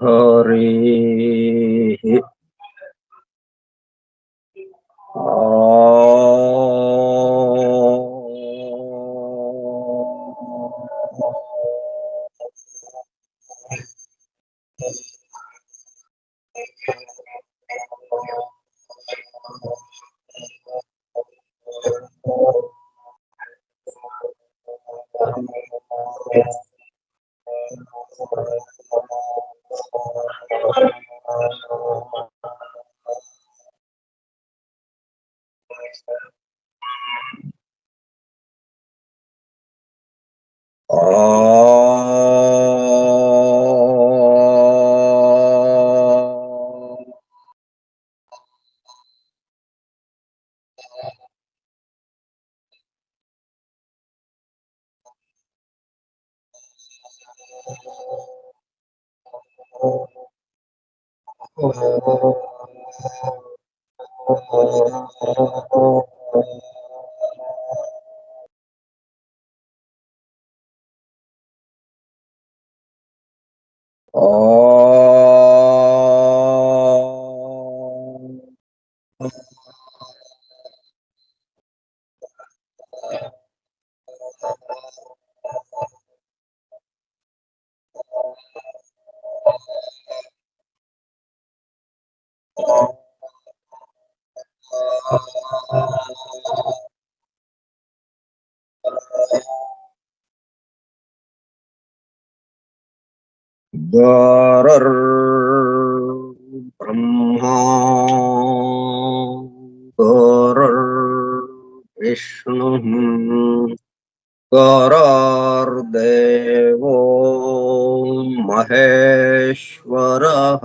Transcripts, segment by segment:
हरिः ब्रह्मा विष्णुः गुरुर्देवो महेश्वरः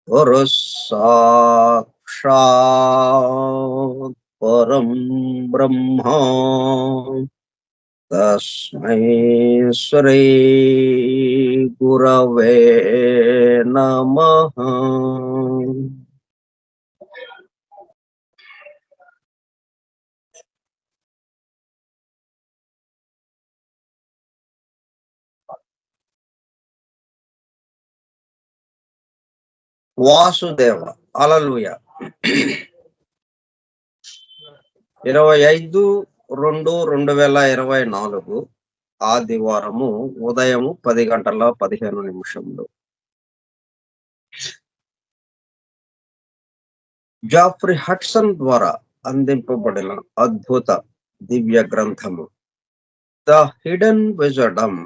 गुरुः साक्षात् परं ब्रह्म तस्मै श्री गुरवे नमः। వాసుదేవ హల్లెలూయ. 25/2/2024 ఆదివారము ఉదయం 10:15 జాఫ్రీ హడ్సన్ ద్వారా అందింపబడిన అద్భుత దివ్య గ్రంథము the hidden wisdom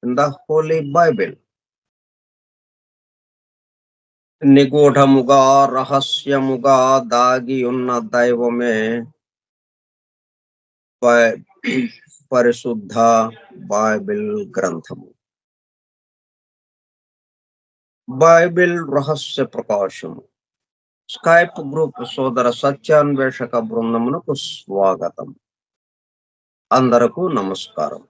in the holy Bible. నిగూఢముగా రహస్యముగా దాగి ఉన్న దైవమే పరిశుద్ధ బైబిల్ గ్రంథము. బైబిల్ రహస్య ప్రకాశము స్కైప్ గ్రూప్ సోదర సత్యాన్వేషక బృందమునకు స్వాగతం. అందరకు నమస్కారం.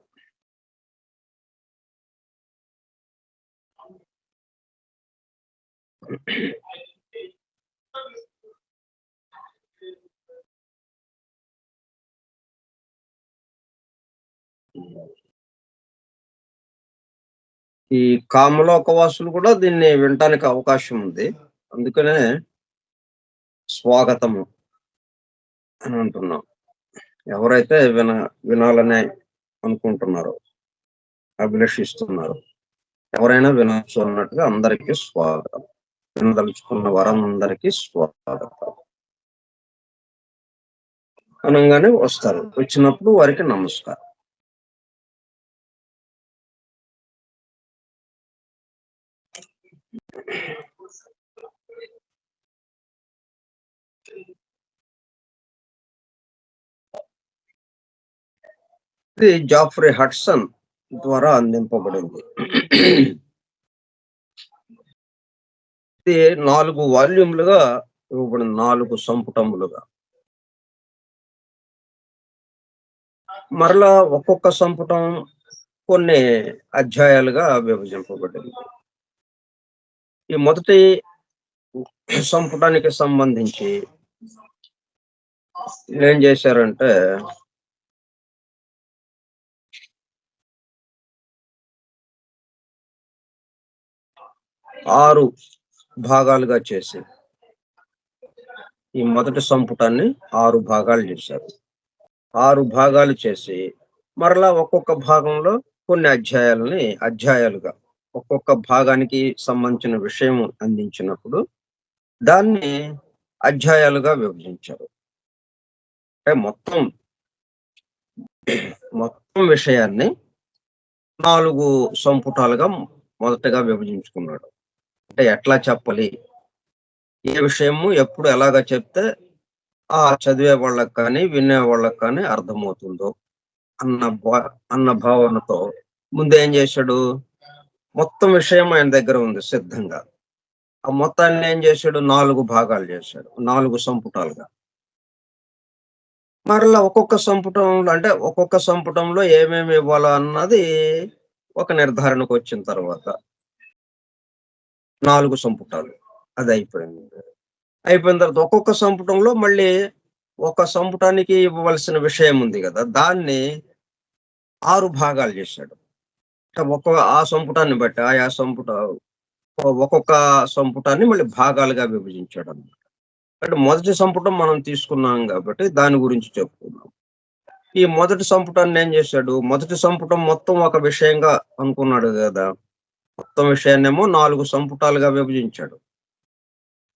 ఈ కామలోకవాసులు కూడా దీన్ని వినటానికి అవకాశం ఉంది. అందుకనే స్వాగతము అని అంటున్నాం. ఎవరైతే వినాలని అనుకుంటున్నారో, అభిలషిస్తున్నారో, ఎవరైనా వినొచ్చు అన్నట్టుగా అందరికీ స్వాగతం. వినదలుచుకున్న వారందరికీ స్వాగతం అనగానే వస్తారు. వచ్చినప్పుడు వారికి నమస్కారం. ఇది జాఫ్రీ హడ్సన్ ద్వారా అందింపబడింది. ఇది 4 వాల్యూమ్లుగా ఇవ్వబడింది, 4 సంపుటములుగా. మరలా ఒక్కొక్క సంపుటం కొన్ని అధ్యాయాలుగా విభజింపబడింది. ఈ మొదటి సంపుటానికి సంబంధించి ఏం చేశారంటే, 6 భాగాలుగా చేసి ఈ మొదటి సంపుటాన్ని 6 భాగాలు చేశారు. 6 భాగాలు చేసి మరలా ఒక్కొక్క భాగంలో కొన్ని అధ్యాయాలుగా ఒక్కొక్క భాగానికి సంబంధించిన విషయం అందించినప్పుడు దాన్ని అధ్యాయాలుగా విభజించారు. అంటే మొత్తం విషయాన్ని 4 సంపుటాలుగా మొదటగా విభజించుకున్నాడు. అంటే ఎట్లా చెప్పాలి, ఏ విషయము ఎప్పుడు ఎలాగ చెప్తే చదివే వాళ్ళకి కానీ వినే వాళ్ళకి కానీ అర్థమవుతుందో అన్న భావనతో ముందేం చేశాడు, మొత్తం విషయం ఆయన దగ్గర ఉంది సిద్ధంగా. ఆ మొత్తాన్ని ఏం చేశాడు, 4 భాగాలు చేశాడు, 4 సంపుటాలుగా. మరలా ఒక్కొక్క సంపుటంలో ఏమేమి ఇవ్వాలో అన్నది ఒక నిర్ధారణకు వచ్చిన తర్వాత 4 సంపుటాలు అది అయిపోయింది. అయిపోయిన తర్వాత ఒక్కొక్క సంపుటంలో మళ్ళీ ఒక సంపుటానికి ఇవ్వవలసిన విషయం ఉంది కదా, దాన్ని 6 భాగాలు చేశాడు. ఆ సంపుటాన్ని బట్టి ఒక్కొక్క సంపుటాన్ని మళ్ళీ భాగాలుగా విభజించాడు అన్నమాట. అంటే మొదటి సంపుటం మనం తీసుకున్నాం కాబట్టి దాని గురించి చెప్పుకున్నాం. ఈ మొదటి సంపుటాన్ని ఏం చేశాడు, మొదటి సంపుటం మొత్తం ఒక విషయంగా అనుకున్నాడు కదా, మొత్తం విషయాన్నేమో 4 సంపుటాలుగా విభజించాడు.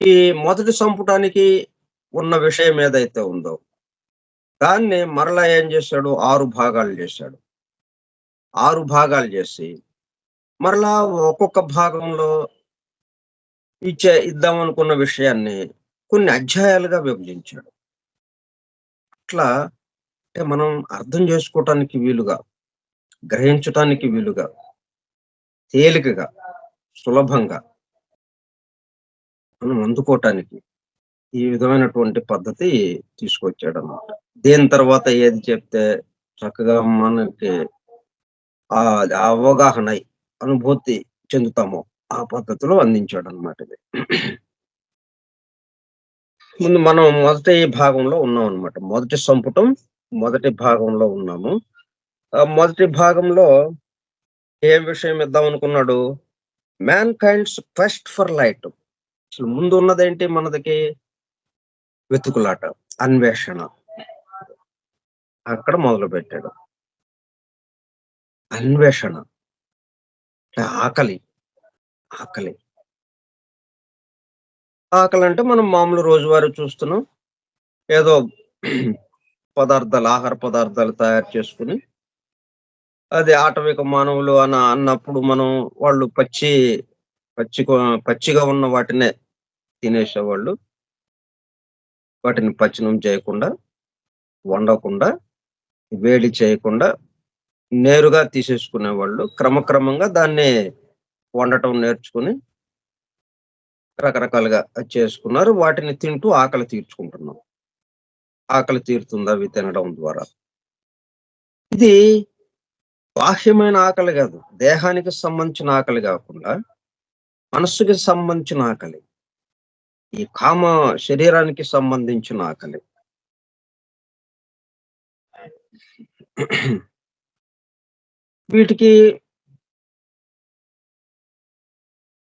ఈ మొదటి సంపుటానికి ఉన్న విషయం ఏదైతే ఉందో దాన్ని మరలా ఏం చేశాడు, 6 భాగాలు చేశాడు. 6 భాగాలు చేసి మరలా ఒక్కొక్క భాగంలో ఇద్దాం అనుకున్న విషయాన్ని కొన్ని అధ్యాయాలుగా విభజించాడు. అట్లా అంటే మనం అర్థం చేసుకోవటానికి వీలుగా, గ్రహించటానికి వీలుగా, తేలికగా, సులభంగా మనం అందుకోవటానికి ఈ విధమైనటువంటి పద్ధతి తీసుకొచ్చాడు అన్నమాట. దేని తర్వాత ఏది చెప్తే చక్కగా మనకి అవగాహన అనుభూతి చెందుతామో ఆ పద్ధతిలో అందించాడు అన్నమాట ఇది. ముందు మనం మొదటి భాగంలో ఉన్నాం అన్నమాట. మొదటి సంపుటం మొదటి భాగంలో ఉన్నాము. మొదటి భాగంలో ఏం విషయం ఇద్దాం అనుకున్నాడు, man kinds quest for light. అసలు ముందు ఉన్నదేంటి మనదికి, వెతుకులాట, అన్వేషణ. అక్కడ మొదలు పెట్టాడు. అన్వేషణ, ఆకలి. ఆకలి అంటే మనం మామూలు రోజువారీ చూస్తున్నాం, ఏదో ఆహార పదార్థాలు తయారు చేసుకుని అది ఆటవిక మానవులు అన్నప్పుడు వాళ్ళు పచ్చిగా ఉన్న వాటినే తినేసేవాళ్ళు. వాటిని పచనం చేయకుండా, వండకుండా, వేడి చేయకుండా నేరుగా తీసేసుకునేవాళ్ళు. క్రమక్రమంగా దాన్ని వండటం నేర్చుకుని రకరకాలుగా చేసుకున్నారు. వాటిని తింటూ ఆకలి తీర్చుకుంటున్నాం. ఆకలి తీరుతుంది అవి తినడం ద్వారా. ఇది బాహ్యమైన ఆకలి కాదు, దేహానికి సంబంధించిన ఆకలి కాకుండా మనస్సుకి సంబంధించిన ఆకలి, ఈ కామ శరీరానికి సంబంధించిన ఆకలి. వీటికి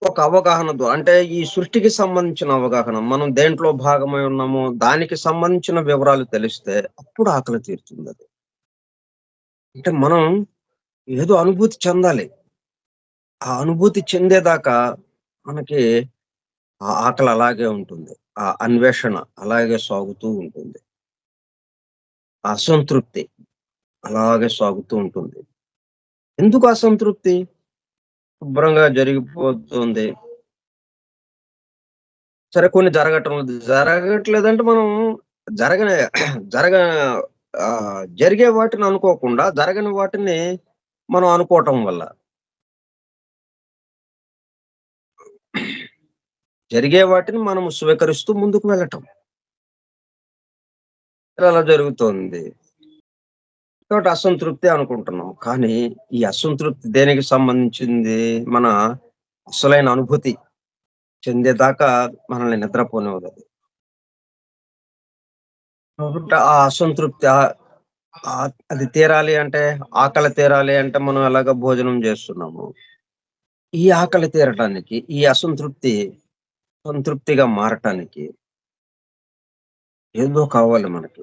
ఒక అవగాహన అంటే ఈ సృష్టికి సంబంధించిన అవగాహన, మనం దేంట్లో భాగమై ఉన్నామో దానికి సంబంధించిన వివరాలు తెలిస్తే అప్పుడు ఆకలి తీరుతుంది. అది అంటే మనం ఏదో అనుభూతి చెందాలి. ఆ అనుభూతి చెందేదాకా మనకి ఆ ఆకలి అలాగే ఉంటుంది, ఆ అన్వేషణ అలాగే సాగుతూ ఉంటుంది, అసంతృప్తి అలాగే సాగుతూ ఉంటుంది. ఎందుకు అసంతృప్తి? శుభ్రంగా జరిగిపోతుంది, సరే కొన్ని జరగట్లేదంటే మనం జరగని జరగ జరిగే వాటిని అనుకోకుండా జరగని వాటిని మనం అనుకోవటం వల్ల, జరిగే వాటిని మనం స్వీకరిస్తూ ముందుకు వెళ్ళటం అలా జరుగుతోంది. కాబట్టి అసంతృప్తి అనుకుంటున్నాం. కానీ ఈ అసంతృప్తి దేనికి సంబంధించింది? మన అసలైన అనుభూతి చెందేదాకా మనల్ని నిద్రపోనివ్వదు. కాబట్టి ఆ అసంతృప్తి అది తీరాలి అంటే, ఆకలి తీరాలి అంటే మనం ఎలాగ భోజనం చేస్తున్నాము. ఈ ఆకలి తీరటానికి, ఈ అసంతృప్తి సంతృప్తిగా మారటానికి ఏదో కావాలి మనకి.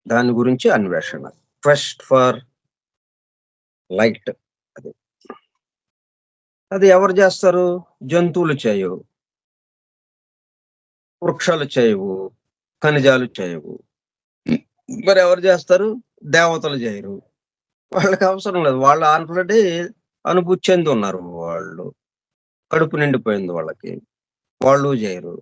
దాని గురించి అన్వేషణ. క్వెస్ట్ ఫర్ లైట్ అది. అది ఎవరు చేస్తారు? జంతువులు చేయవు, వృక్షాలు చేయవు, ఖనిజాలు చేయవు. మరి ఎవరు చేస్తారు? దేవతలు చేయరు. వాళ్ళకి అవసరం లేదు. వాళ్ళు ఆల్రెడీ అనుభూతి చెంది ఉన్నారు వాళ్ళు. కడుపు నిండిపోయింది వాళ్ళకి. వాళ్ళు చేయరు.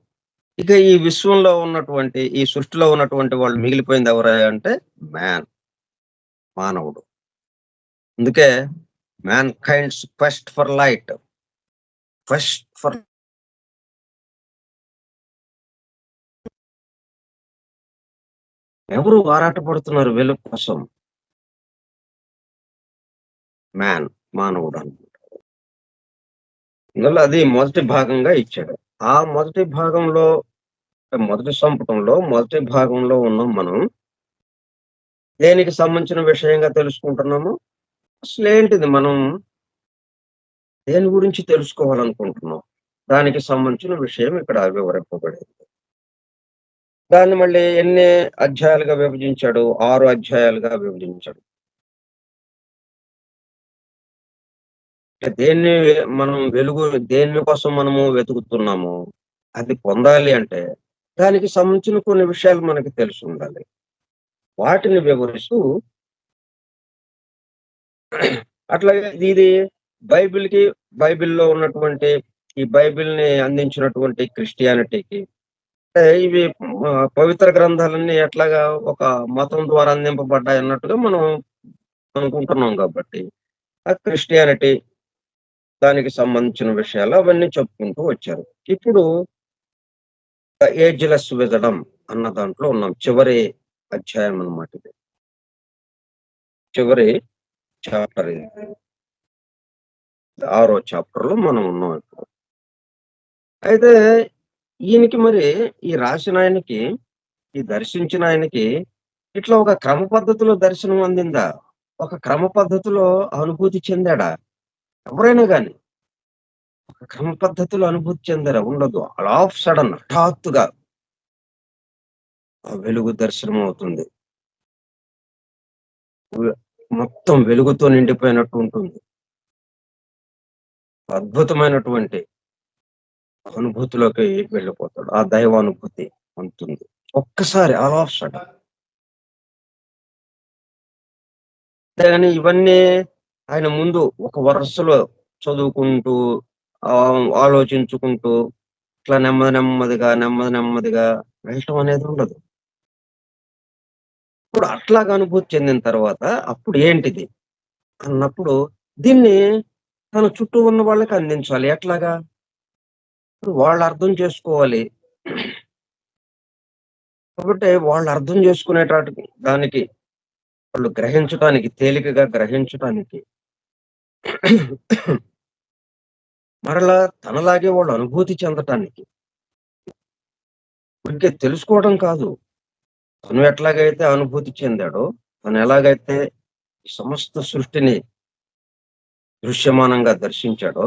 ఇక ఈ విశ్వంలో ఉన్నటువంటి, ఈ సృష్టిలో ఉన్నటువంటి వాళ్ళు మిగిలిపోయింది ఎవరయ్యా అంటే మ్యాన్, మానవుడు. అందుకే man kinds quest for light, quest for ఎవరు ఆరాటపడుతున్నారు వెలుగు కోసం? మ్యాన్, మానవుడు అన్నమాట. అందువల్ల అది మొదటి భాగంగా ఇచ్చాడు. ఆ మొదటి భాగంలో, మొదటి సంపుటంలో మొదటి భాగంలో ఉన్నాం మనం. దేనికి సంబంధించిన విషయంగా తెలుసుకుంటున్నాము? అసలేంటిది మనం దేని గురించి తెలుసుకోవాలనుకుంటున్నాం? దానికి సంబంధించిన విషయం ఇక్కడ వివరింపబడింది. దాన్ని మళ్ళీ ఎన్ని అధ్యాయాలుగా విభజించాడు? 6 అధ్యాయాలుగా విభజించాడు. దేన్ని మనం దేని కోసం మనము వెతుకుతున్నాము? అది పొందాలి అంటే దానికి సంబంధించిన కొన్ని విషయాలు మనకి తెలిసుండాలి. వాటిని వివరిస్తూ అట్లాగే ఇది బైబిల్‌కి, బైబిల్‌లో ఉన్నటువంటి, ఈ బైబిల్‌ని అందించినటువంటి క్రిస్టియానిటీకి, ఇవి పవిత్ర గ్రంథాలన్నీ ఎట్లాగా ఒక మతం ద్వారా అందింపబడ్డాయన్నట్టుగా మనం అనుకుంటున్నాం కాబట్టి, ఆ క్రిస్టియానిటీ దానికి సంబంధించిన విషయాలు అవన్నీ చెప్పుకుంటూ వచ్చారు. ఇప్పుడు ఏజ్‌లెస్ విజడమ్ అన్న దాంట్లో ఉన్నాం. చివరి అధ్యాయం అన్నమాట ఇది. చివరి చాప్టర్ ఇది. 6వ చాప్టర్‌లో మనం ఉన్నాం ఇప్పుడు. అయితే ఈయనకి మరి, ఈ రాసినాయనకి, ఈ దర్శించిన ఆయనకి ఇట్లా ఒక క్రమ పద్ధతిలో దర్శనం అందిందా? ఒక క్రమ పద్ధతిలో అనుభూతి చెందాడా? ఎవరైనా గాని ఒక క్రమ పద్ధతిలో అనుభూతి చెందారా? ఉండదు. అలా ఆఫ్ సడెన్ హఠాత్తుగా ఆ వెలుగు దర్శనం అవుతుంది. మొత్తం వెలుగుతో నిండిపోయినట్టు ఉంటుంది. అద్భుతమైనటువంటి అనుభూతిలోకి వెళ్ళిపోతాడు. ఆ దైవానుభూతి ఉంటుంది. ఒక్కసారి ఆల్ ఆఫ్ సడెన్. అంతేగాని ఇవన్నీ ఆయన ముందు ఒక వరుసలో చదువుకుంటూ, ఆలోచించుకుంటూ, ఇట్లా నెమ్మదిగా వెళ్ళటం అనేది ఉండదు. ఇప్పుడు అట్లాగా అనుభూతి చెందిన తర్వాత అప్పుడు ఏంటిది అన్నప్పుడు దీన్ని తన చుట్టూ ఉన్న వాళ్ళకి అందించాలి. ఎట్లాగా? ఇప్పుడు వాళ్ళు అర్థం చేసుకోవాలి. కాబట్టి వాళ్ళు అర్థం చేసుకునేటాటికి, దానికి, వాళ్ళు గ్రహించటానికి, తేలికగా గ్రహించటానికి, మరలా తనలాగే వాళ్ళు అనుభూతి చెందటానికి, ఊరికే తెలుసుకోవడం కాదు. తను ఎట్లాగైతే అనుభూతి చెందాడో, తను ఎలాగైతే ఈ సమస్త సృష్టిని దృశ్యమానంగా దర్శించాడో,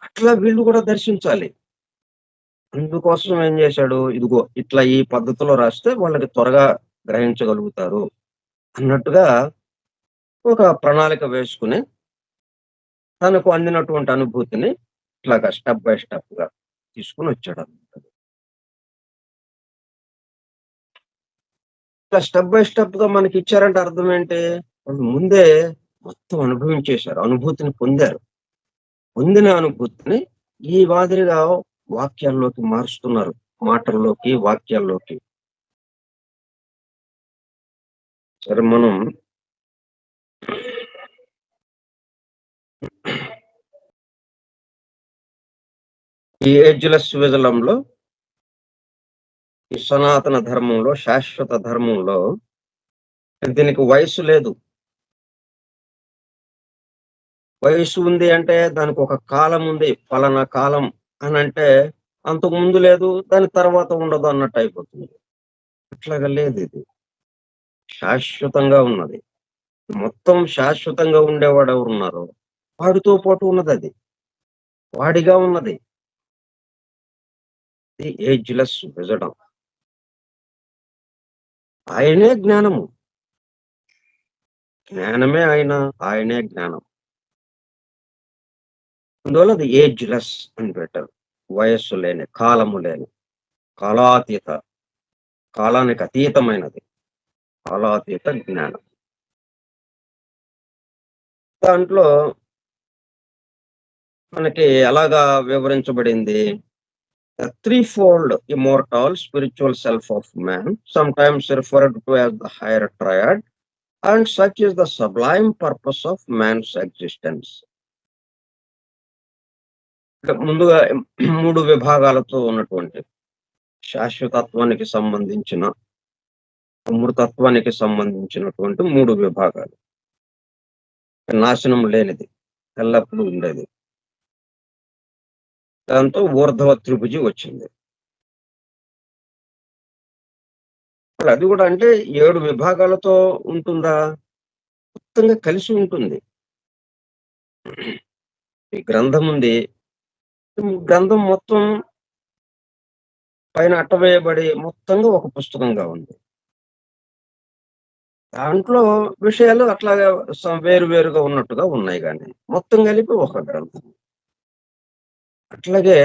అట్లా వీళ్ళు కూడా దర్శించాలి. అందుకోసం ఏం చేశాడు? ఇదిగో ఇట్లా ఈ పద్ధతిలో రాస్తే వాళ్ళకి త్వరగా గ్రహించగలుగుతారు అన్నట్టుగా ఒక ప్రణాళిక వేసుకొని, తనకు అందినటువంటి అనుభూతిని ఇట్లాగా స్టెప్ బై స్టెప్‌గా తీసుకొనొచ్చాడన్నమాట. ఇట్లా స్టెప్ బై స్టెప్‌గా మనకిచ్చారంటే అర్థం ఏంటి? వాళ్ళు ముందే మొత్తం అనుభవించేశారు. అనుభూతిని పొందారు. పొందిన అనుభూతిని ఈ మాదిరిగా వాక్యాల్లోకి మారుస్తున్నారు. మాటల్లోకి, వాక్యాల్లోకి. సరే, మనం ఈ ఏజ్‌లెస్ విజలంలో, ఈ సనాతన ధర్మంలో, శాశ్వత ధర్మంలో దీనికి వయస్సు లేదు. వయస్సు ఉంది అంటే దానికొక కాలం ఉంది. ఫలానా కాలం అనంటే అంతకు ముందు లేదు, దాని తర్వాత ఉండదు అన్నట్టయిపోతుంది. అట్లాగా లేదిది. శాశ్వతంగా ఉన్నది. మొత్తం శాశ్వతంగా ఉండేవాడెవరున్నారో వాడితో పాటు ఉన్నదది. వాడిగా ఉన్నది. The ageless wisdom. ఆయనే జ్ఞానము. జ్ఞానమే ఆయన. ఆయనే జ్ఞానం. అందువల్ల అది ఏజ్‌లెస్ అని పెట్టారు. వయస్సు లేని, కాలము లేని, కాలాతీత, కాలానికి అతీతమైనది. కాలాతీత జ్ఞానం. దాంట్లో మనకి ఎలాగా వివరించబడింది? The threefold immortal spiritual self of man, sometimes referred to as the higher triad, and such is the sublime purpose of man's existence. ముందుగా 3 విభాగాలతో ఉన్నటువంటి శాశ్వతత్వానికి సంబంధించిన, అమృతత్వానికి సంబంధించినటువంటి 3 విభాగాలు. నాశనం లేనిది, ఎల్లప్పుడూ ఉండేది. దాంతో ఊర్ధ్వ త్రిభుజి వచ్చింది. అది కూడా అంటే 7 విభాగాలతో ఉంటుందా? మొత్తంగా కలిసి ఉంటుంది. ఈ గ్రంథం ఉంది. గ్రంథం మొత్తం పైన అట్టవేయబడి మొత్తంగా ఒక పుస్తకంగా ఉంది. దాంట్లో విషయాలు అట్లాగా వేరు వేరుగా ఉన్నట్టుగా ఉన్నాయి గాని, మొత్తం కలిపి ఒక గ్రంథం. అట్లాగే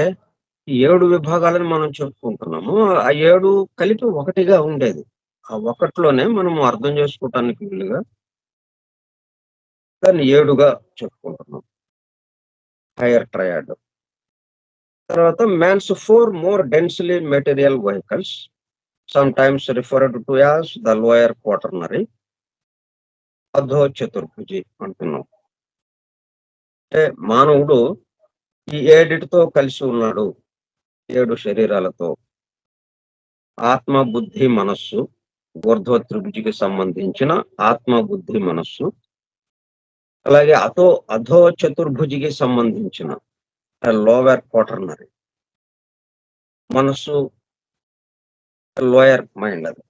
ఈ 7 విభాగాలను మనం చెప్పుకుంటున్నాము. ఆ 7 కలిపి ఒకటిగా ఉండేది. ఆ ఒకటిలోనే మనము అర్థం చేసుకోవటానికి వీలుగా దాన్ని 7గా చెప్పుకుంటున్నాం. Higher triad. తర్వాత man's 4 more densely material vehicles, sometimes referred to as the lower quaternary, అధో చతుర్భుజి అంటున్నాం. అంటే మానవుడు ఈ 7టితో కలిసి ఉన్నాడు. 7 శరీరాలతో. ఆత్మ, బుద్ధి, మనస్సు, ఊర్ధ్వ త్రిభుజికి సంబంధించిన ఆత్మ, బుద్ధి, మనస్సు, అలాగే అధో చతుర్భుజికి సంబంధించిన లోవర్ క్వాటర్నరీ మనస్సు, లోయర్ మైండ్ అది.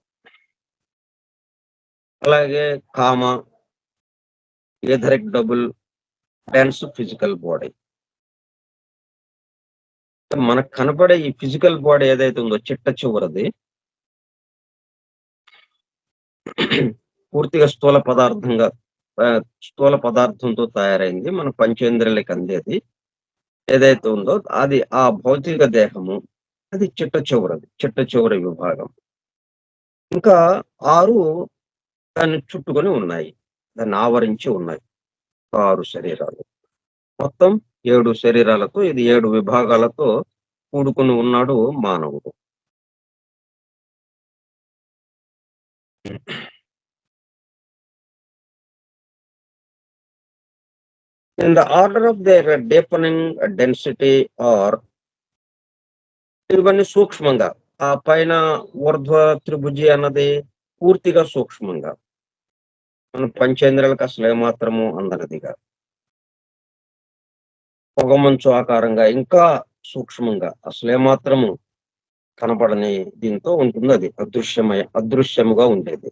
అలాగే కామ, etheric double, dense physical body. మనకు కనపడే ఈ ఫిజికల్ బాడీ ఏదైతే ఉందో చిట్ట చివరిది పూర్తిగా స్థూల పదార్థంతో తయారైంది. మన పంచేంద్రియాలకు అందేది ఏదైతే ఉందో అది ఆ భౌతిక దేహము. అది చిట్ట చివరి విభాగం. ఇంకా 6 దాన్ని చుట్టుకొని ఉన్నాయి, దాన్ని ఆవరించి ఉన్నాయి. 6 శరీరాలు. మొత్తం 7 శరీరాలతో, ఇది 7 విభాగాలతో కూడుకుని ఉన్నాడు మానవుడు. In the order of their deepening density or ఇవన్నీ సూక్ష్మంగా, ఆ పైన ఊర్ధ్వ త్రిభుజి అన్నది పూర్తిగా సూక్ష్మంగా, మన పంచేంద్రియాలకు అసలు ఏమాత్రము అందనదిగా, పొగమంచు ఆకారంగా ఇంకా సూక్ష్మంగా, అసలు ఏమాత్రము కనపడని దీంతో ఉంటుంది. అది అదృశ్యముగా ఉండేది,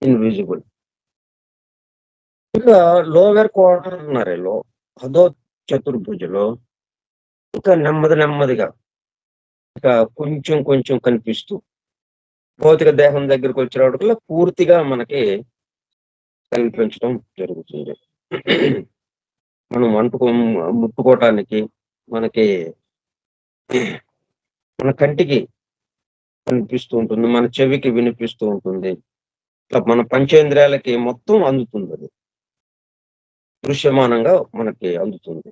ఇన్విజిబుల్. ఇక లోవర్ క్వార్టర్నరీలో, అధో చతుర్భుజలో ఇంకా నెమ్మదిగా ఇక కొంచెం కొంచెం కనిపిస్తూ భౌతిక దేహం దగ్గరికి వచ్చినప్పటికల్లా పూర్తిగా మనకి కనిపించడం జరుగుతుంది. మనం ముట్టుకోవటానికి మనకి, మన కంటికి కనిపిస్తూ ఉంటుంది, మన చెవికి వినిపిస్తూ ఉంటుంది, ఇట్లా మన పంచేంద్రియాలకి మొత్తం అందుతుంది. అది దృశ్యమానంగా మనకి అందుతుంది.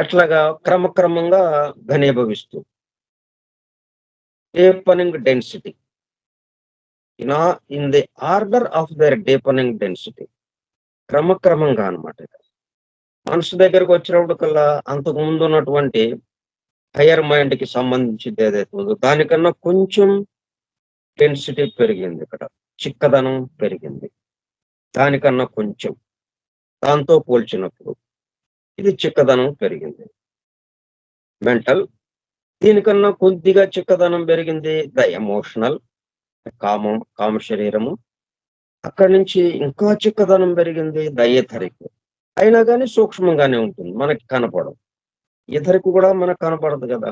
ఎట్లాగా క్రమక్రమంగా ఘనీభవిస్తూ, deepening density, in the order of their deepening density, క్రమక్రమంగా అనమాట. మనసు దగ్గరకు వచ్చినప్పుడు కల్లా అంతకు ముందు ఉన్నటువంటి హయ్యర్ మైండ్ కి సంబంధించింది ఏదైతే ఉందో దానికన్నా కొంచెం డెన్సిటీ పెరిగింది. ఇక్కడ చిక్కదనం పెరిగింది దానికన్నా కొంచెం. దాంతో పోల్చినప్పుడు ఇది చిక్కదనం పెరిగింది. మెంటల్, దీనికన్నా కొద్దిగా చిక్కదనం పెరిగింది ద ఎమోషనల్, కామ శరీరము. అక్కడి నుంచి ఇంకా చిక్కదనం పెరిగింది ద ఏథరిక్, అయినా కానీ సూక్ష్మంగానే ఉంటుంది, మనకి కనపడదు. ఇతరికి కూడా మనకు కనపడదు కదా.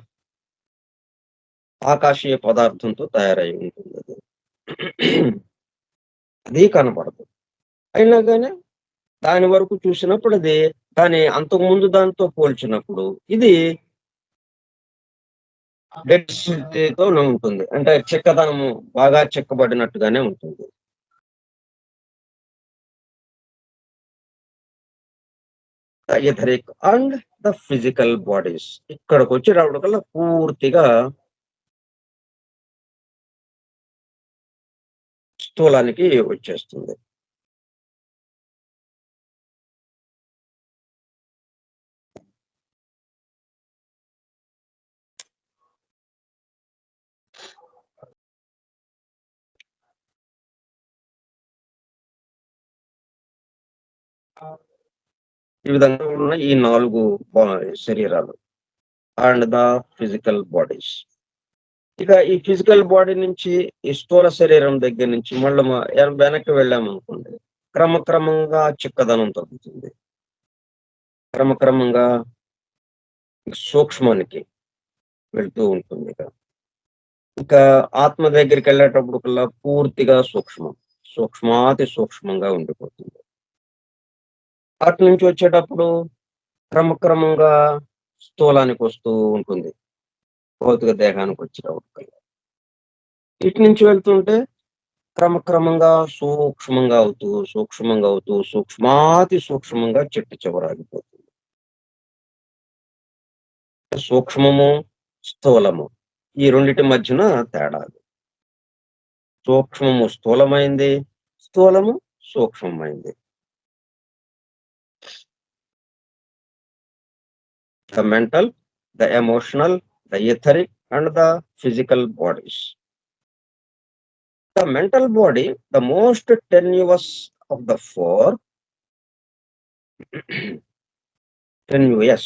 ఆకాశీయ పదార్థంతో తయారై ఉంటుంది అది. అది కనపడదు. అయినా గాని దాని వరకు చూసినప్పుడు అది దాని అంతకుముందు దానితో పోల్చినప్పుడు ఇది డెన్సిటీతోనే ఉంటుంది. అంటే చిక్కదనము బాగా చెక్కబడినట్టుగానే ఉంటుంది. The etheric and the physical bodies ఇక్కడికొచ్చేటప్పటికల్లా పూర్తిగా స్థూలానికి వచ్చేస్తుంది. ఈ విధంగా ఉన్న ఈ 4 శరీరాలు అండ్ ద ఫిజికల్ బాడీస్. ఇక ఈ ఫిజికల్ బాడీ నుంచి ఈ స్థూల శరీరం దగ్గర నుంచి మళ్ళీ వెనక్కి వెళ్ళామనుకోండి, క్రమక్రమంగా చిక్కదనం తగ్గుతుంది. క్రమక్రమంగా సూక్ష్మానికి వెళ్తూ ఉంటుంది. ఇంకా ఆత్మ దగ్గరికి వెళ్ళేటప్పుడు కల్లా పూర్తిగా సూక్ష్మాతి సూక్ష్మంగా ఉండిపోతుంది. అటు నుంచి వచ్చేటప్పుడు క్రమక్రమంగా స్థూలానికి వస్తూ ఉంటుంది, భౌతిక దేహానికి వచ్చేటప్పుడు. ఇటు నుంచి వెళ్తుంటే క్రమక్రమంగా సూక్ష్మంగా అవుతూ సూక్ష్మాతి సూక్ష్మంగా చిట్ట చివరాగిపోతుంది. సూక్ష్మము, స్థూలము ఈ రెండిటి మధ్యన తేడాలు. సూక్ష్మము స్థూలమైంది, స్థూలము సూక్ష్మమైంది. The mental, the emotional, the etheric, and the physical bodies. The mental body, the most tenuous of the four, tenuous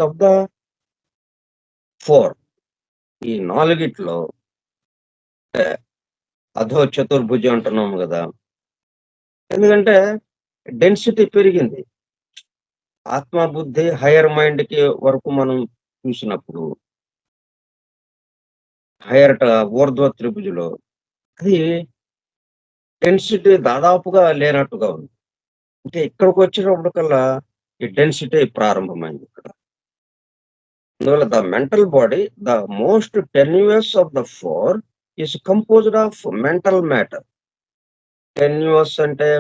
of the four. ఈ నాలుగిట్లో అధో చతుర్భుజం అంటున్నాము కదా, ఎందుకంటే డెన్సిటీ పెరిగింది. ఆత్మ బుద్ధి హైయర్ మైండ్ కి వరకు మనం చూసినప్పుడు హైయర్ ఊర్ధ్వ త్రిభుజులో అది డెన్సిటీ దాదాపుగా లేనట్టుగా ఉంది. అంటే ఇక్కడికి వచ్చినప్పటికల్లా ఈ డెన్సిటీ ప్రారంభమైంది ఇక్కడ. అందువల్ల the mental body, the most tenuous of the four is composed of mental matter. Tenuous అంటే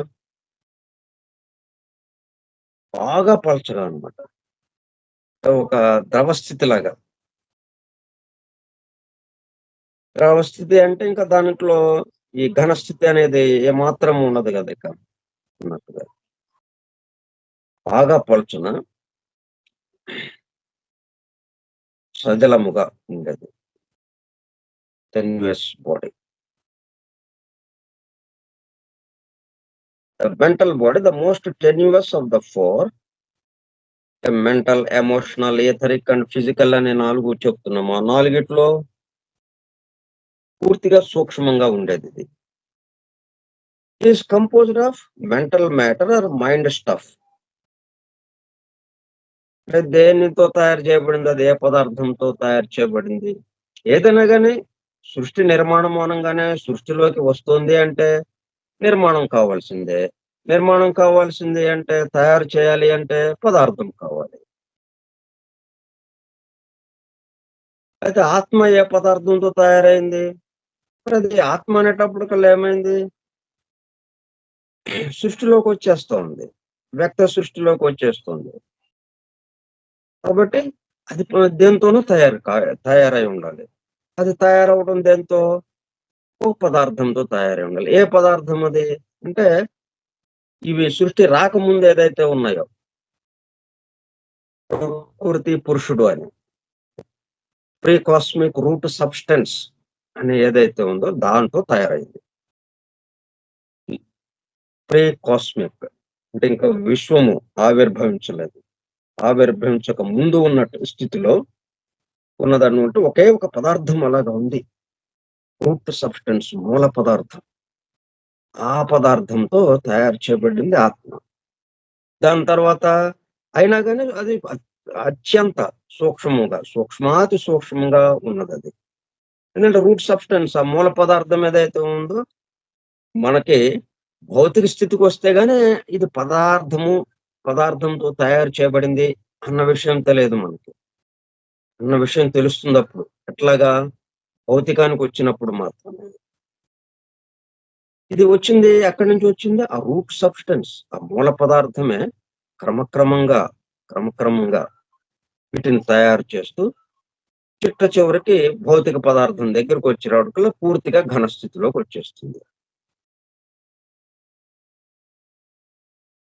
బాగా పలచగా అనమాట, ఒక ద్రవస్థితి లాగా. ద్రవస్థితి అంటే ఇంకా దాంట్లో ఈ ఘనస్థితి అనేది ఏమాత్రం ఉండదు కదా ఇక ఉన్నట్టుగా. బాగా పలుచున సజలముగా ఉండేది టెన్యూయస్ body. The mental body, the most tenuous of the four, the mental, emotional, etheric and physical అనే 4 చెప్తున్నాము. ఆ 4గిట్లో పూర్తిగా సూక్ష్మంగా ఉండేది ఇది. Is composed of mental matter or mind stuff. అంటే దేనితో తయారు చేయబడింది, అది ఏ పదార్థంతో తయారు చేయబడింది, ఏదైనా కానీ సృష్టి నిర్మాణం అనగానే సృష్టిలోకి వస్తుంది అంటే నిర్మాణం కావాల్సిందే. నిర్మాణం కావాల్సింది అంటే తయారు చేయాలి అంటే పదార్థం కావాలి. అయితే ఆత్మ ఏ పదార్థంతో తయారైంది? మరి అది ఆత్మ అనేటప్పటికల్లా ఏమైంది? సృష్టిలోకి వచ్చేస్తోంది, వ్యక్త సృష్టిలోకి వచ్చేస్తుంది. కాబట్టి అది దేంతోనూ తయారై ఉండాలి. అది తయారవడం దేంతో? ఓ పదార్థంతో తయారై ఉండాలి. ఏ పదార్థం అది అంటే ఇవి సృష్టి రాకముందు ఏదైతే ఉన్నాయో ప్రకృతి పురుషుడు అని ప్రీ కాస్మిక్ రూట్ సబ్స్టెన్స్ అని ఏదైతే ఉందో దాంతో తయారైంది. ప్రీ కాస్మిక్ అంటే ఇంకా విశ్వము ఆవిర్భవించలేదు, ఆవిర్భవించక ముందు ఉన్నట్టు స్థితిలో ఉన్నదన్నట్టు ఒకే ఒక పదార్థం అలాగా ఉంది, రూట్ సబ్స్టెన్స్, మూల పదార్థం. ఆ పదార్థంతో తయారు చేయబడింది ఆత్మ. దాని తర్వాత అయినా కానీ అది అత్యంత సూక్ష్మాతి సూక్ష్మంగా ఉన్నదది. ఎందుకంటే రూట్ సబ్స్టెన్స్ ఆ మూల పదార్థం ఏదైతే ఉందో మనకి భౌతిక స్థితికొస్తే గాని ఇది పదార్థంతో తయారు చేయబడింది అన్న విషయం తెలియదు మనకి. అన్న విషయం తెలుస్తుందప్పుడు. ఎట్లాగా? భౌతికానికొచ్చినప్పుడు మాత్రమే. ఇది వచ్చింది ఎక్కడి నుంచి వచ్చింది? ఆ రూట్ సబ్స్టెన్స్. ఆ మూల పదార్థమే క్రమక్రమంగా, క్రమక్రమంగా వీటిని తయారు చేస్తూ చిట్ట చివరికి భౌతిక పదార్థం దగ్గరకొచ్చేటప్పటికల్లా పూర్తిగా ఘన స్థితిలోకొచ్చేస్తుంది.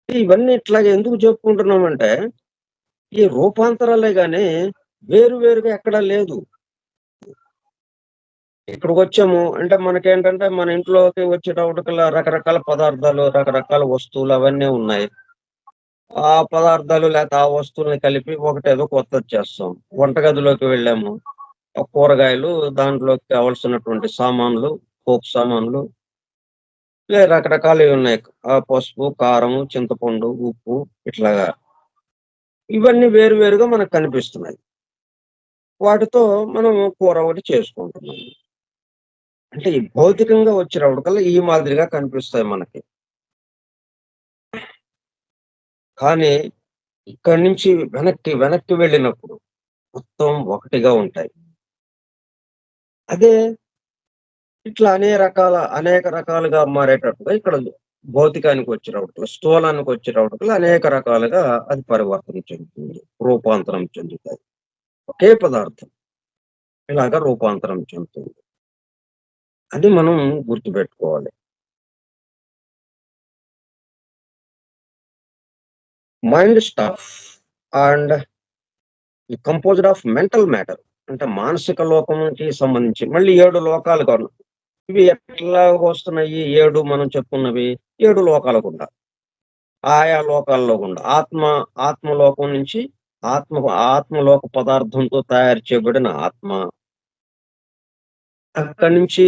ఇవన్నీ ఇట్లాగ ఎందుకు చెప్పుకుంటున్నామంటే, ఈ రూపాంతరాలే గాని వేరు వేరుగా ఎక్కడా లేదు. ఇక్కడికొచ్చాము అంటే మనకేంటంటే మన ఇంట్లోకి వచ్చేటప్పటికల్లా రకరకాల పదార్థాలు, రకరకాల వస్తువులు అవన్నీ ఉన్నాయి. ఆ పదార్థాలు లేతే ఆ వస్తువుల్ని కలిపి ఒకటేదో కొత్తది చేస్తాం. వంటగదిలోకి వెళ్ళాము. ఆ కూరగాయలు దాంట్లోకి కావాల్సినటువంటి సామాన్లు, పోపు సామాన్లు రకరకాలవి ఉన్నాయి. పసుపు, కారము, చింతపండు, ఉప్పు ఇట్లాగా. ఇవన్నీ వేరు వేరుగా మనకు కనిపిస్తున్నాయి. వాటితో మనం కూర ఒకటి చేసుకుంటున్నాం. అంటే ఈ భౌతికంగా వచ్చేటప్పటికల్లా ఈ మాదిరిగా కనిపిస్తాయి మనకి. కానీ ఇక్కడి నుంచి వెనక్కి వెళ్ళినప్పుడు మొత్తం ఒకటిగా ఉంటాయి. అదే ఇట్లా అనేక రకాలుగా మారేటట్టుగా ఇక్కడ స్థూలానికొచ్చేటప్పటికల్లా అనేక రకాలుగా అది పరివర్తన చెందుతుంది. రూపాంతరం చెందుతాయి. ఒకే పదార్థం ఇలాగ రూపాంతరం చెందుతుంది. అది మనం గుర్తుపెట్టుకోవాలి. Mind stuff and composed of mental matter. అంటే మానసిక లోకంకి సంబంధించి మళ్ళీ 7 లోకాలు కాను. ఇవి ఎట్లా వస్తున్నాయి 7 మనం చెప్పుకున్నవి 7 లోకాల గుండా. ఆయా లోకాల్లో గుండా. ఆత్మలోకం నుంచి ఆత్మ ఆత్మలోక పదార్థంతో తయారు చేయబడిన ఆత్మ. అక్కడి నుంచి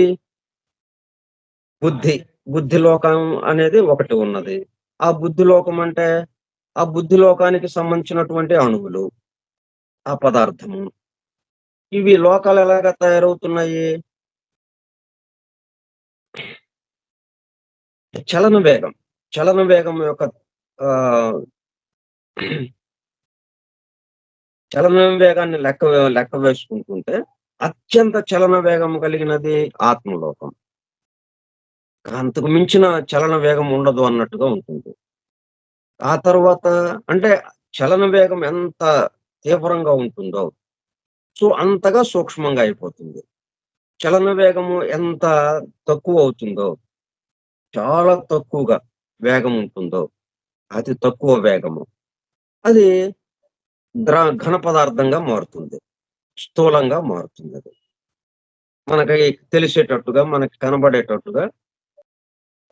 బుద్ధి. బుద్ధి లోకం అనేది ఒకటి ఉన్నది. ఆ బుద్ధి లోకం అంటే ఆ బుద్ధి లోకానికి సంబంధించినటువంటి అణువులు, ఆ పదార్థము. ఇవి లోకాలు ఎలాగా తయారవుతున్నాయి? చలన వేగం. చలన వేగం యొక్క ఆహ్, చలన వేగాన్ని లెక్క వేసుకుంటుంటే అత్యంత చలన వేగం కలిగినది ఆత్మలోకం. అంతకు మించిన చలన వేగం ఉండదు అన్నట్టుగా ఉంటుంది. ఆ తర్వాత అంటే చలన వేగం ఎంత తీవ్రంగా ఉంటుందో, సో అంతగా సూక్ష్మంగా అయిపోతుంది. చలన వేగము ఎంత తక్కువవుతుందో, చాలా తక్కువగా వేగం ఉంటుందో, అతి తక్కువ వేగము. అది ఘన పదార్థంగా మారుతుంది. స్థూలంగా మారుతుందది. మనకి తెలిసేటట్టుగా, మనకి కనబడేటట్టుగా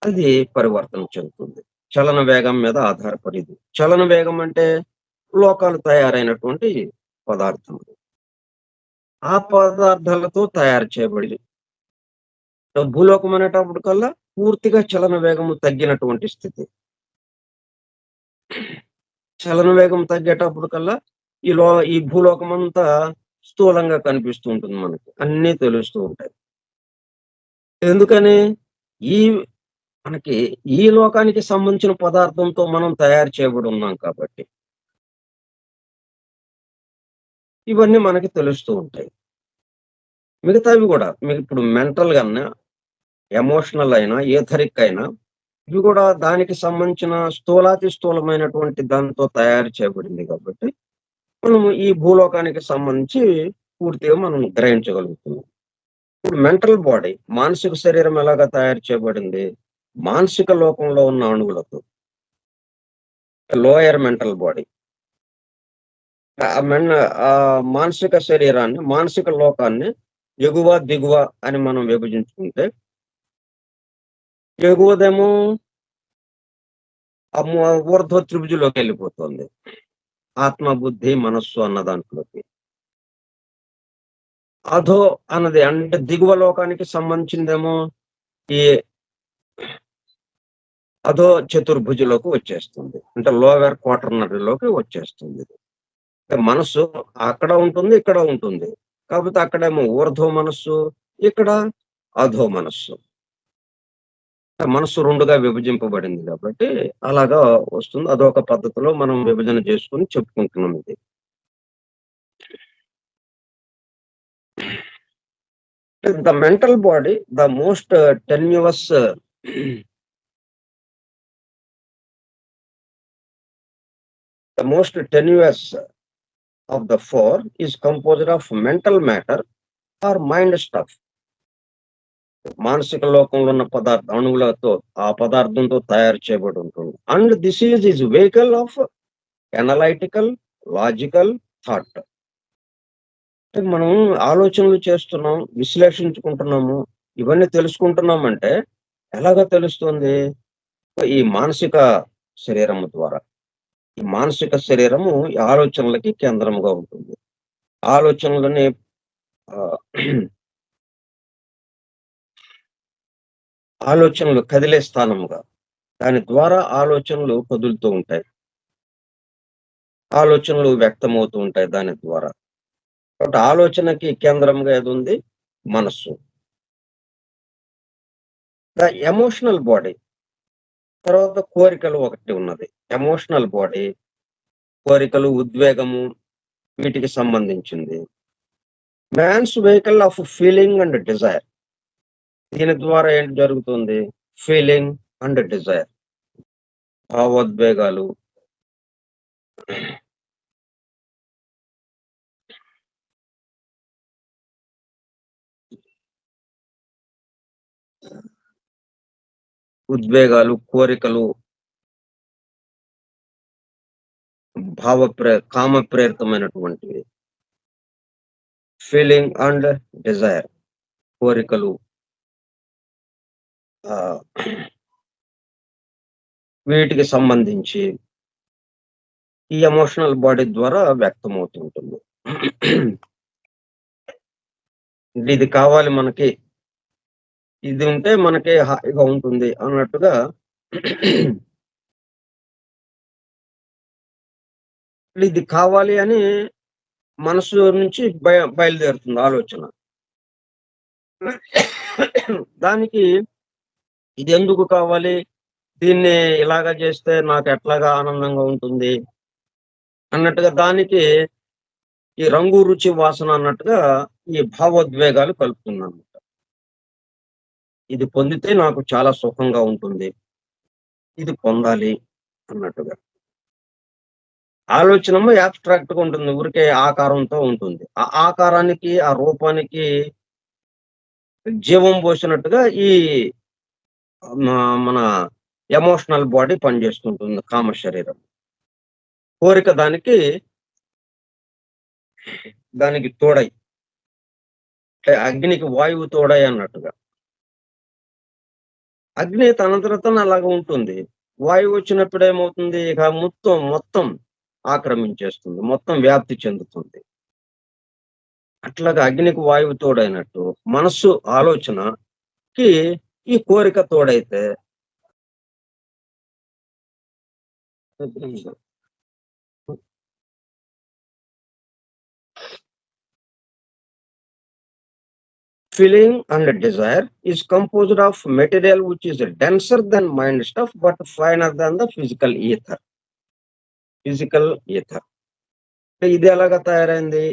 అది పరివర్తన చెందుతుంది. చలన వేగం మీద ఆధారపడిది. చలన వేగం అంటే లోకాలు తయారైనటువంటి పదార్థములు. ఆ పదార్థాలతో తయారు చేయబడి భూలోకం అనేటప్పటికల్లా పూర్తిగా చలన వేగము తగ్గినటువంటి స్థితి. చలన వేగం తగ్గేటప్పటికల్లా ఈ భూలోకమంతా స్థూలంగా కనిపిస్తూ ఉంటుంది మనకి. అన్నీ తెలుస్తూ ఉంటాయి. ఎందుకని? ఈ మనకి ఈ లోకానికి సంబంధించిన పదార్థంతో మనం తయారు చేయబడి ఉన్నాం కాబట్టి. ఇవన్నీ మనకి తెలుస్తూ ఉంటాయి. మిగతావి గూడా మీకిప్పుడు మెంటల్‌గా అన్నా, ఎమోషనల్ అయినా, ఏథరిక్ అయినా ఇవి గూడా దానికి సంబంధించిన స్థూలాతి స్థూలమైనటువంటి దాంతో తయారు చేయబడింది కాబట్టి, మనము ఈ భూలోకానికి సంబంధించి పూర్తిగా మనం గ్రహించగలుగుతున్నాం. ఇప్పుడు మెంటల్ బాడీ మానసిక శరీరం ఎలాగా తయారు చేయబడింది? మానసిక లోకంలో ఉన్న అణువులతో. Lower mental body. మానసిక శరీరాన్ని, మానసిక లోకాన్ని ఎగువ, దిగువ అని మనం విభజించుకుంటే, ఎగువదేమో ఊర్ధ్వ త్రిభుజంలోకెళ్ళిపోతుంది. ఆత్మ, బుద్ధి, మనస్సు అన్న దాంట్లోకి. అధో అన్నది అంటే దిగువ లోకానికి సంబంధించిందేమో ఈ అధో చతుర్భుజంలోకి వచ్చేస్తుంది. అంటే లోవర్ క్వాటర్నరీలోకి వచ్చేస్తుంది ఇది. అంటే మనస్సు అక్కడ ఉంటుంది, ఇక్కడ ఉంటుంది. కాకపోతే అక్కడేమో ఊర్ధ్వ మనస్సు, ఇక్కడ అధో మనస్సు. మనస్సు 2గా విభజింపబడింది కాబట్టి అలాగా వస్తుంది. అదొక పద్ధతిలో మనం విభజన చేసుకొని చెప్పుకుంటున్నాం ఇది. The mental body, the most tenuous the most tenuous of the four is composed of mental matter or mind stuff. మానసిక లోకంలో ఉన్న అణువులతో ఆ పదార్థంతో తయారు చేయబడి ఉంటుంది. And this is vehicle of analytical logical thought. మనం ఆలోచనలు చేస్తున్నాం, విశ్లేషించుకుంటున్నాము, ఇవన్నీ తెలుసుకుంటున్నామంటే ఎలాగ తెలుస్తుంది? ఈ మానసిక శరీరము ద్వారా. ఈ మానసిక శరీరము ఈ ఆలోచనలకి కేంద్రముగా ఉంటుంది. ఆలోచనలని ఆలోచనలు కదిలే స్థానముగా, దాని ద్వారా ఆలోచనలు కదులుతూ ఉంటాయి, ఆలోచనలు వ్యక్తమవుతూ ఉంటాయి దాని ద్వారా. కాబట్టి ఆలోచనకి కేంద్రంగా ఏది ఉంది? మనస్సు. ద ఎమోషనల్ బాడీ, తర్వాత కోరికలు ఒకటి ఉన్నది. ఎమోషనల్ బాడీ కోరికలు, ఉద్వేగము వీటికి సంబంధించింది. Man's vehicle of feeling and desire. దీని ద్వారా ఏంటి జరుగుతుంది? ఫీలింగ్ అండ్ డిజైర్, భావోద్వేగాలు, ఉద్వేగాలు, కోరికలు, కామ ప్రేరితమైనటువంటివి. ఫీలింగ్ అండ్ డిజైర్, కోరికలు, వీటికి సంబంధించి ఈ ఎమోషనల్ బాడీ ద్వారా వ్యక్తమవుతుంటుంది. ఇది కావాలి మనకి, ఇది ఉంటే మనకి హాయిగా ఉంటుంది అన్నట్టుగా ఇది కావాలి అని మనసు నుంచి బయలుదేరుతుంది ఆలోచన. దానికి ఇది ఎందుకు కావాలి, దీన్ని ఇలాగా చేస్తే నాకు ఎట్లాగా ఆనందంగా ఉంటుంది అన్నట్టుగా, దానికి ఈ రంగు రుచి వాసన అన్నట్టుగా ఈ భావోద్వేగాలు కలుపుతున్నాను. ఇది పొందితే నాకు చాలా సుఖంగా ఉంటుంది, ఇది పొందాలి అన్నట్టుగా. ఆలోచనము యాబ్స్ట్రాక్ట్ గా ఉంటుంది, ఊరికే ఆకారంతో ఉంటుంది. ఆ ఆకారానికి, ఆ రూపానికి జీవం పోసినట్టుగా ఈ మన ఎమోషనల్ బాడీ పనిచేస్తుంటుంది. కామ శరీరం, కోరిక దానికి తోడై, అగ్నికి వాయువు తోడై అన్నట్టుగా. అగ్ని తనంతట అలాగ ఉంటుంది. వాయువు వచ్చినప్పుడు ఏమవుతుంది? ఇక మొత్తం ఆక్రమించేస్తుంది, మొత్తం వ్యాప్తి చెందుతుంది. అట్లాగా అగ్నికి వాయువు తోడైనట్టు మనస్సు ఆలోచనకి ఈ కోరిక తోడైతే feeling and desire is composed of material which is denser than mind stuff but finer than the physical ether. ఇది ఎలాగా తయారైంది?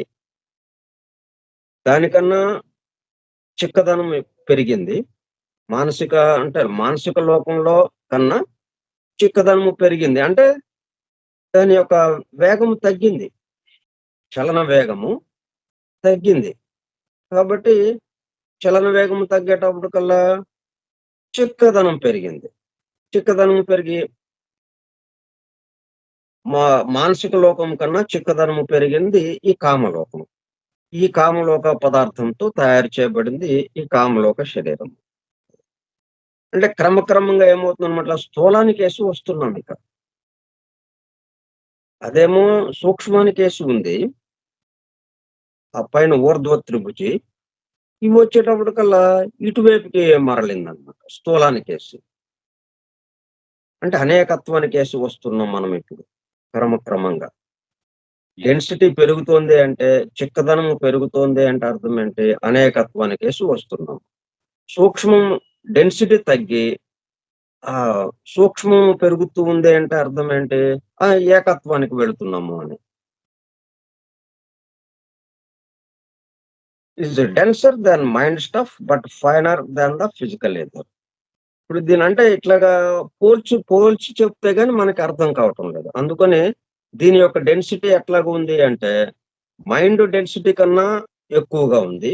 దానికన్నా చిక్కదనం పెరిగింది. మానసిక లోకంలో కన్నా చిక్కదనము పెరిగింది. అంటే దాని యొక్క వేగము తగ్గింది, చలన వేగము తగ్గింది. కాబట్టి చలన వేగము తగ్గేటప్పుడు కల్లా చిక్కదనం పెరిగింది. చిక్కదనం పెరిగి మానసిక లోకం కన్నా చిక్కదనము పెరిగింది ఈ కామలోకం. ఈ కామలోక పదార్థంతో తయారు చేయబడింది ఈ కామలోక శరీరం. అంటే క్రమక్రమంగా ఏమవుతుందన్నమాట, స్థూలానికి వేసి వస్తున్నాం. ఇక అదేమో సూక్ష్మానికి వేసి ఉంది, ఆ పైన ఊర్ధ్వ త్రిభుజి. ఇవి వచ్చేటప్పటికల్లా ఇటువైపుకి మరలిందనమాట, స్థూలానికి వేసి. అంటే అనేకత్వానికి వేసి వస్తున్నాం మనం ఇప్పుడు క్రమక్రమంగా. డెన్సిటీ పెరుగుతోంది అంటే, చిక్కదనం పెరుగుతోంది అంటే అర్థం ఏంటి? అనేకత్వానికేసి వస్తున్నాం. సూక్ష్మం డెన్సిటీ తగ్గి సూక్ష్మం పెరుగుతూ ఉంది అంటే అర్థం ఏంటి? ఏకత్వానికి వెళుతున్నాము అని. Is denser than mind stuff but finer than the physical Ather. ఇప్పుడు దీనంటే ఇట్లాగా పోల్చి పోల్చి చెప్తే గాని మనకి అర్థం కావటం లేదు. అందుకని దీని యొక్క డెన్సిటీ ఎట్లాగా ఉంది అంటే, మైండ్ డెన్సిటీ కన్నా ఎక్కువగా ఉంది.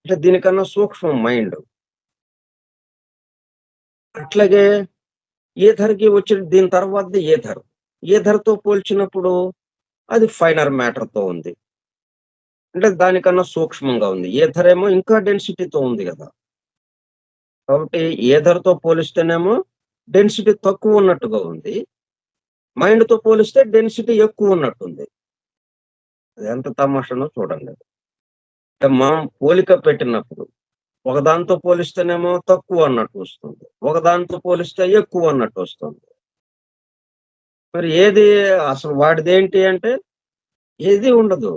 అంటే దీనికన్నా సూక్ష్మం మైండ్. అట్లాగే ఈథర్‌కి వచ్చిన దీని తర్వాతది ఈథర్. ఈథర్‌తో పోల్చినప్పుడు అది ఫైనర్ మ్యాటర్‌తో ఉంది. అంటే దానికన్నా సూక్ష్మంగా ఉంది. ఈథర్ ఏమో ఇంకా డెన్సిటీతో ఉంది గదా! కాబట్టి ఈథర్‌తో పోలిస్తేనేమో డెన్సిటీ తక్కువున్నట్టుగా ఉంది. మైండ్‌తో పోలిస్తే డెన్సిటీ ఎక్కువున్నట్టుంది. అది ఎంత తమాషానో చూడండి. అంటే మనం పోలిక పెట్టినప్పుడు ఒకదానితో పోలిస్తేనేమో తక్కువ అన్నట్టు వస్తుంది. ఒకదానితో పోలిస్తే ఎక్కువ అన్నట్టు వస్తుంది. మరి ఏది అసలు వాడిదేంటి అంటే ఏది ఉండదు.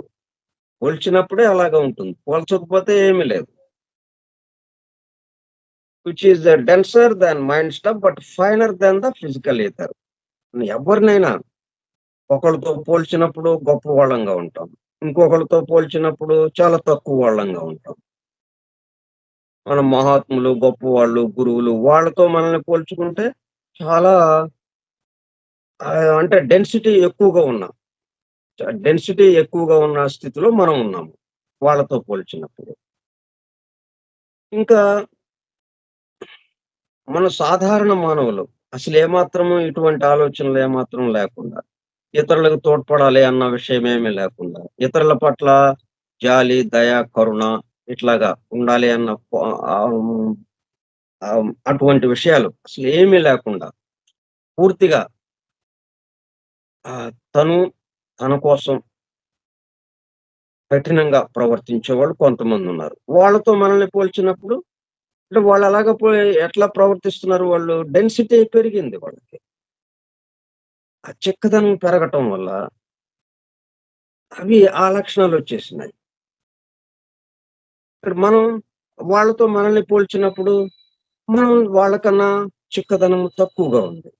పోల్చినప్పుడే అలాగా ఉంటుంది. పోల్చకపోతే ఏమీ లేదు. Which is denser than mind stuff but finer than the physical ether. ఎవరినైనా ఒకళ్ళతో పోల్చినప్పుడు గొప్ప వాళ్ళంగా ఉంటాం. ఇంకొకళ్ళతో పోల్చినప్పుడు చాలా తక్కువ వాళ్ళంగా ఉంటాం. మన మహాత్ములు, గొప్పవాళ్ళు, గురువులు వాళ్ళతో మనల్ని పోల్చుకుంటే చాలా అంటే డెన్సిటీ ఎక్కువగా ఉన్న స్థితిలో మనం ఉన్నాము. వాళ్ళతో పోల్చినప్పుడు. ఇంకా మన సాధారణ మానవులు అసలేమాత్రము ఇటువంటి ఆలోచనలు ఏమాత్రం లేకుండా, ఇతరులకు తోడ్పడాలి అన్న విషయం ఏమీ లేకుండా, ఇతరుల పట్ల జాలి, దయ, కరుణ ఇట్లాగా ఉండాలి అన్న అటువంటి విషయాలు అసలేమీ లేకుండా పూర్తిగా తను తన కోసం కఠినంగా ప్రవర్తించేవాళ్ళు కొంతమందున్నారు. వాళ్ళతో మనల్ని పోల్చినప్పుడు అంటే వాళ్ళు అలాగా ఎట్లా ప్రవర్తిస్తున్నారు వాళ్ళు? డెన్సిటీ పెరిగింది వాళ్ళకి. ఆ చిక్కదనం పెరగటం వల్ల అవి ఆ లక్షణాలొచ్చేసినాయి. ఇక్కడ మనం వాళ్ళతో మనల్ని పోల్చినప్పుడు మనం వాళ్ళకన్నా చిక్కదనం తక్కువగా ఉంది.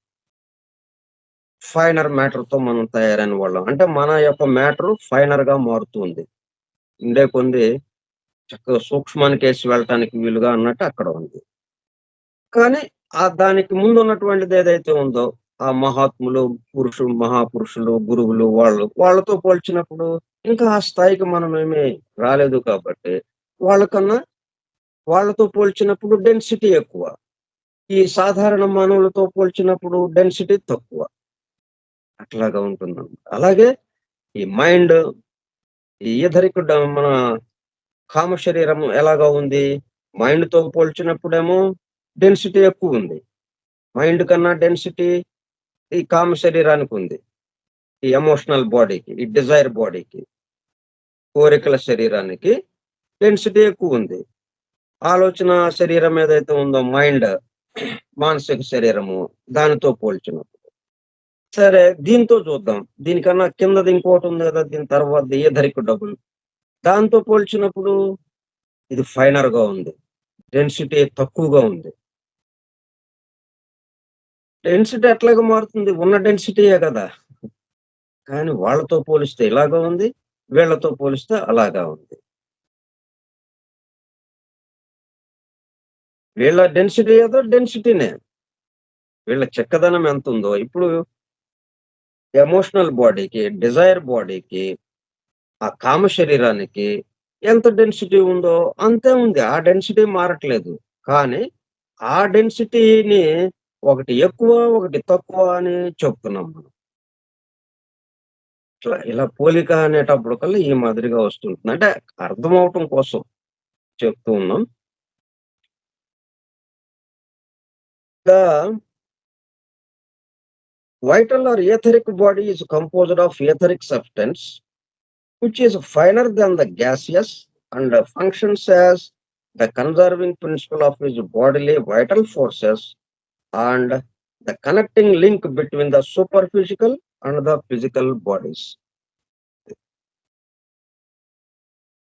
ఫైనర్ మ్యాటర్‌తో మనం తయారైన వాళ్ళం. అంటే మన యొక్క మ్యాటరు ఫైనర్‌గా మారుతుంది. ఉండే కొంది చక్కగా సూక్ష్మానికేసి వెళ్ళటానికి వీలుగా అన్నట్టు అక్కడ ఉంది. కానీ దానికి ముందున్నటువంటిది ఏదైతే ఉందో, ఆ మహాత్ములు, మహాపురుషులు, గురువులు వాళ్ళతో పోల్చినప్పుడు ఇంకా ఆ స్థాయికి మనమేమి రాలేదు కాబట్టి, వాళ్ళకన్నా వాళ్ళతో పోల్చినప్పుడు డెన్సిటీ ఎక్కువ. ఈ సాధారణ మానవులతో పోల్చినప్పుడు డెన్సిటీ తక్కువ. అట్లాగా ఉంటుందన్నమాట. అలాగే ఈ మైండ్, ఈ మన కామ శరీరం ఎలాగా ఉంది? మైండ్‌తో పోల్చినప్పుడేమో డెన్సిటీ ఎక్కువుంది. మైండ్ కన్నా డెన్సిటీ ఈ కామ శరీరానికుంది. ఈ ఎమోషనల్ బాడీకి, ఈ డిజైర్ బాడీకి, కోరికల శరీరానికి డెన్సిటీ ఎక్కువుంది. ఆలోచన శరీరం ఏదైతే ఉందో మైండ్, మానసిక శరీరము దానితో పోల్చినప్పుడు. సరే దీంతో చూద్దాం. దీనికన్నా కిందది ఇంకోటుంది గదా! దీని తర్వాతది ఈథరిక్ డబుల్. దాంతో పోల్చినప్పుడు ఇది ఫైనర్‌గా ఉంది. డెన్సిటీ తక్కువగా ఉంది. డెన్సిటీ ఎట్లాగా మారుతుంది? ఉన్న డెన్సిటీయే గదా! కానీ వాళ్ళతో పోలిస్తే ఇలాగా ఉంది. వీళ్ళతో పోలిస్తే అలాగా ఉంది. వీళ్ళ డెన్సిటీ ఏదో డెన్సిటీనే. వీళ్ళ చిక్కదనం ఎంతుందో ఇప్పుడు ఎమోషనల్ బాడీకి, డిజైర్ బాడీకి, ఆ కామ శరీరానికి ఎంత డెన్సిటీ ఉందో అంతే ఉంది. ఆ డెన్సిటీ మారట్లేదు. కానీ ఆ డెన్సిటీని ఒకటి ఎక్కువ, ఒకటి తక్కువ అని చెప్తున్నాం మనం. ఇలా పోలిక అనేటప్పటికల్లా ఈ మాదిరిగా వస్తుంటుంది. అంటే అర్థమవటం కోసం చెప్తూ ఉన్నాం. The vital or etheric body is composed of etheric substance, which is finer than the gaseous and functions as the conserving principle of his bodily vital forces and the connecting link between the super physical and the physical bodies.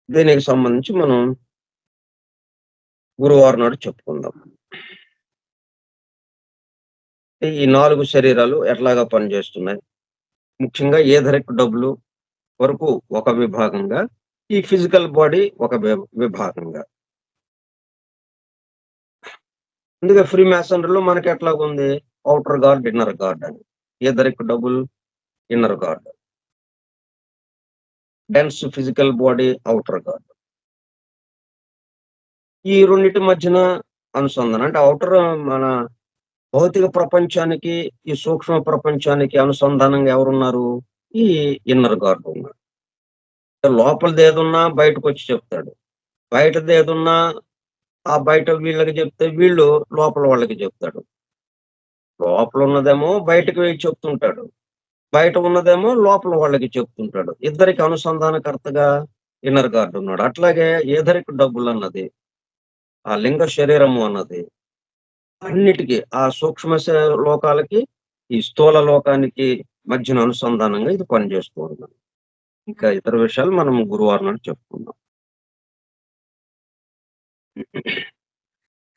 దీనికి సంబంధించి మనం గురువారం నాడు చెప్పుకుందాం. ఈ 4 శరీరాలు ఎట్లాగా పనిచేస్తున్నాయి, ముఖ్యంగా ఏథరిక్ డబ్బులు వరకు ఒక విభాగంగా, ఈ ఫిజికల్ బాడీ ఒక విభాగంగా. అందుకే ఫ్రీ మ్యాసనరీలో మనకి ఎట్లాగుంది, అవుటర్ గార్డ్, ఇన్నర్ గార్డ్ అని. Etheric double, inner guard. Dense physical body, outer guard. ఈ రెండింటి మధ్యన అనుసంధానం అంటే అవుటర్ మన భౌతిక ప్రపంచానికి, ఈ సూక్ష్మ ప్రపంచానికి అనుసంధానంగా ఎవరున్నారు, ఈ ఇన్నర్ గార్డ్ ఉన్నారు. లోపలిది ఏదున్నా బయటకు వచ్చి చెప్తాడు, బయటది ఏదున్నా ఆ బయట వీళ్ళకి చెప్తే వీళ్ళు లోపల వాళ్ళకి చెప్తాడు. లోపల ఉన్నదేమో బయటకు వెళ్ళి చెప్తుంటాడు, బయట ఉన్నదేమో లోపల వాళ్ళకి చెప్తుంటాడు. ఇద్దరికి అనుసంధానకర్తగా ఇన్నర్ గార్డ్ ఉన్నాడు. అట్లాగే ఏదరికి డబ్బులు అన్నది, ఆ లింగ శరీరము అన్నది అన్నిటికీ ఆ సూక్ష్మ లోకాలకి, ఈ స్థూల లోకానికి మధ్యన అనుసంధానంగా ఇది పనిచేస్తూ ఉన్నాం. ఇంకా ఇతర విషయాలు మనం గురువారం నాడు చెప్పుకుందాం.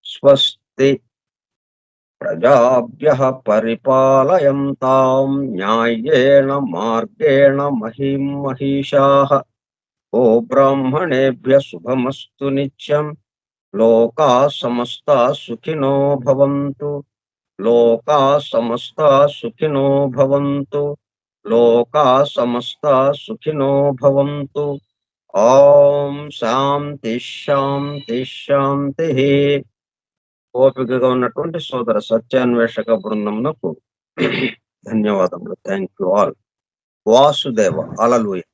స్వస్తి ప్రజాభ్యః పరిపాలయంతాం న్యాయేన మార్గేణ మహిం మహిషాః. ఓ బ్రాహ్మణేభ్యః శుభమస్తు నిత్యం. లోకాః సమస్తాః సుఖినో భవంతు. లోకాః సమస్తాః సుఖినో భవంతు. లోకాః సమస్తాః సుఖినో భవంతు. ఓం శాంతి శాంతి శాంతిః. ఓపికగా ఉన్నటువంటి సోదర సత్యాన్వేషక బృందమునకు ధన్యవాదములు. Thank you all. Vasudeva. Hallelujah.